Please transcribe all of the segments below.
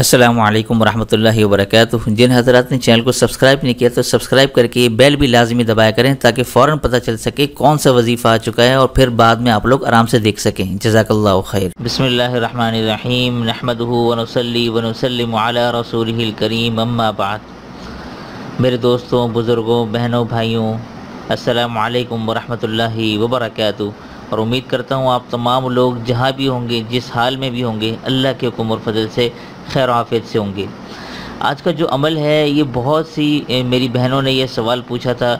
अस्सलाम वालेकुम वरहमतुल्लाहि वबरकातुहू। जिन हज़रात ने चैनल को सब्सक्राइब नहीं किया तो सब्सक्राइब करके बेल भी लाजमी दबाया करें ताकि फ़ौरन पता चल सके कौन सा वजीफ़ा आ चुका है और फिर बाद में आप लोग आराम से देख सकें। जज़ाकल्लाह ओ खैर। बिस्मिल्लाहिर्रहमानिर्रहीम नहमदुहु व नुसल्ली व नुसल्लिमु अला रसूलिहिल करीम अम्मा बाद। मेरे दोस्तों, बुज़ुर्गों, बहनों, भाइयों, अस्सलामु अलैकुम वरहमतुल्लाहि वबरकातुहू। और उम्मीद करता हूँ आप तमाम लोग जहाँ भी होंगे, जिस हाल में भी होंगे, अल्लाह के हुक्म और फजल से खैर आफियत से होंगे। आज का जो अमल है, ये बहुत सी मेरी बहनों ने ये सवाल पूछा था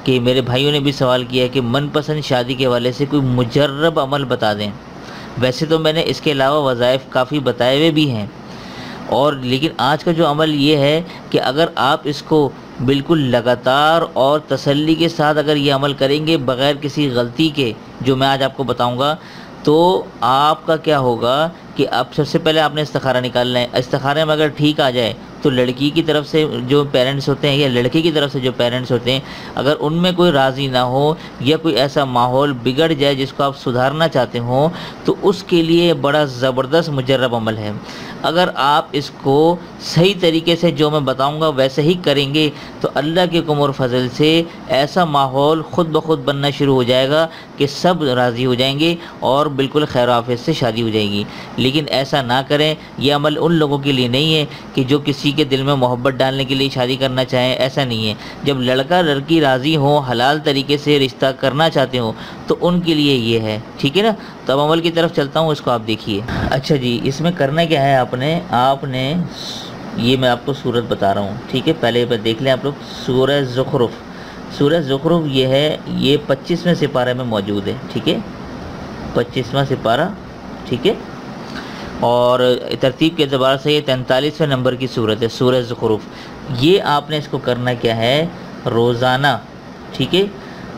कि मेरे भाइयों ने भी सवाल किया कि मनपसंद शादी के हवाले से कोई मुजर्रब अमल बता दें। वैसे तो मैंने इसके अलावा वज़ाइफ काफ़ी बताए हुए भी हैं, और लेकिन आज का जो अमल ये है कि अगर आप इसको बिल्कुल लगातार और तसल्ली के साथ अगर ये अमल करेंगे बग़ैर किसी गलती के, जो मैं आज आपको बताऊंगा, तो आपका क्या होगा कि अब सबसे पहले आपने इस्तिखारा निकालना है। इस्तिखारे में अगर ठीक आ जाए तो लड़की की तरफ से जो पेरेंट्स होते हैं या लड़के की तरफ से जो पेरेंट्स होते हैं, अगर उनमें कोई राज़ी ना हो या कोई ऐसा माहौल बिगड़ जाए जिसको आप सुधारना चाहते हो, तो उसके लिए बड़ा ज़बरदस्त मुजर्रब अमल है। अगर आप इसको सही तरीके से जो मैं बताऊंगा वैसे ही करेंगे तो अल्लाह के हुक्म और फजल से ऐसा माहौल ख़ुद ब खुद बनना शुरू हो जाएगा कि सब राज़ी हो जाएंगे और बिल्कुल खैर आफियत से शादी हो जाएगी। लेकिन ऐसा ना करें। यह अमल उन लोगों के लिए नहीं है कि जो किसी के दिल में मोहब्बत डालने के लिए शादी करना चाहें, ऐसा नहीं है। जब लड़का लड़की राज़ी हो, हलाल तरीके से रिश्ता करना चाहते हो, तो उनके लिए ये है। ठीक है ना। तो अब अमल की तरफ चलता हूँ, इसको आप देखिए। अच्छा जी, इसमें करना क्या है, आपने ये मैं आपको सूरत बता रहा हूँ, ठीक है। पहले देख लें आप लोग, सूरह ज़ुख़रुफ़। सूरह ज़ुख़रुफ़ ये है, ये 25वें सिपारे में मौजूद है, ठीक है। 25वां सिपारा, ठीक है। और तरतीब के अतबार से ये 43वें नंबर की सूरत है, सूरह ज़ुख़रुफ़। ये आपने इसको करना क्या है, रोज़ाना, ठीक है।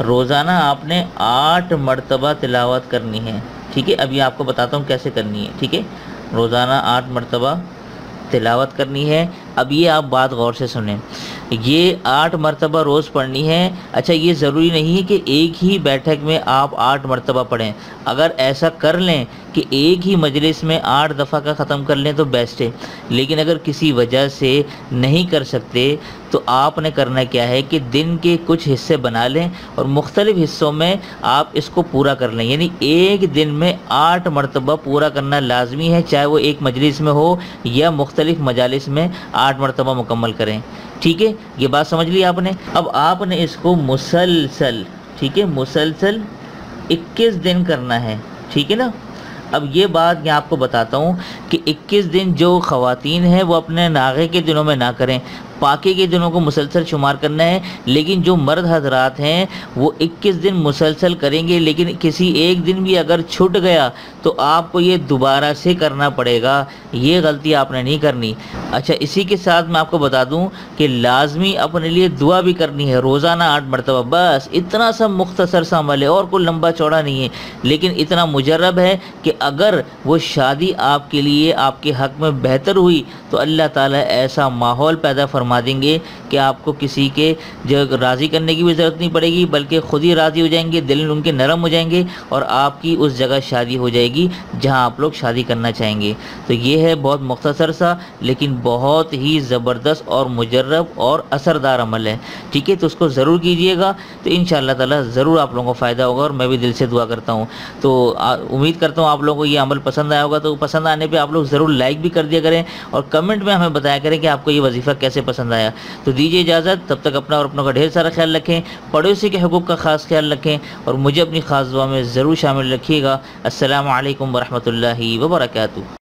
रोज़ाना आपने 8 मरतबा तिलावत करनी है, ठीक है। अभी आपको बताता हूँ कैसे करनी है, ठीक है। रोज़ाना 8 मरतबा तिलावत करनी है। अब ये आप बात गौर से सुनें, ये 8 मरतबा रोज़ पढ़नी है। अच्छा, ये ज़रूरी नहीं है कि एक ही बैठक में आप 8 मरतबा पढ़ें। अगर ऐसा कर लें कि एक ही मजलिस में 8 दफ़ा का ख़त्म कर लें तो बेस्ट है। लेकिन अगर किसी वजह से नहीं कर सकते तो आपने करना क्या है कि दिन के कुछ हिस्से बना लें और मुख्तलिफ़ हिस्सों में आप इसको पूरा कर लें। यानी एक दिन में 8 मरतबा पूरा करना लाजमी है, चाहे वो एक मजलिस में हो या मुख्तलिफ़ मजालिस में 8 मरतबा मुकम्मल करें, ठीक है। ये बात समझ ली आपने। अब आपने इसको मुसलसल, ठीक है, मुसलसल 21 दिन करना है, ठीक है ना। अब ये बात मैं आपको बताता हूँ कि 21 दिन जो ख़वातीन हैं वो अपने नागे के दिनों में ना करें, पाके के दिनों को मुसलसल शुमार करना है। लेकिन जो मर्द हजरात हैं वो 21 दिन मुसलसल करेंगे, लेकिन किसी एक दिन भी अगर छूट गया तो आपको ये दोबारा से करना पड़ेगा। ये गलती आपने नहीं करनी। अच्छा, इसी के साथ मैं आपको बता दूं कि लाजमी अपने लिए दुआ भी करनी है, रोज़ाना 8 मरतबा। बस इतना सा मुख्तसर सा अमल है और कोई लंबा चौड़ा नहीं है, लेकिन इतना मुजर्रब है कि अगर वो शादी आपके लिए, आपके हक़ में बेहतर हुई तो अल्लाह ताला ऐसा माहौल पैदा फरमा देंगे कि आपको किसी के जो राज़ी करने की भी ज़रूरत नहीं पड़ेगी, बल्कि ख़ुद ही राज़ी हो जाएंगे, दिल उनके नरम हो जाएंगे और आपकी उस जगह शादी हो जाएगी जहां आप लोग शादी करना चाहेंगे। तो ये है बहुत मुख्तसर सा लेकिन बहुत ही ज़बरदस्त और मुजर्रब और असरदार अमल है, ठीक है। तो उसको ज़रूर कीजिएगा, तो इंशाअल्लाह ताला ज़रूर आप लोगों को फ़ायदा होगा और मैं भी दिल से दुआ करता हूँ। तो उम्मीद करता हूँ आप लोगों को ये अमल पसंद आया होगा। तो पसंद आने पर आप लोग ज़रूर लाइक भी कर दिया करें और कमेंट में हमें बताया करें कि आपको ये वजीफ़ा कैसे पसंद आया। तो दीजिए इजाज़त, तब तक अपना और अपनों का ढेर सारा ख्याल रखें, पड़ोसी के हुकूक़ का ख़ास ख्याल रखें और मुझे अपनी ख़ास दुआ में ज़रूर शामिल रखिएगा। अस्सलामु अलैकुम वरहमतुल्लाहि वबरकातुहू।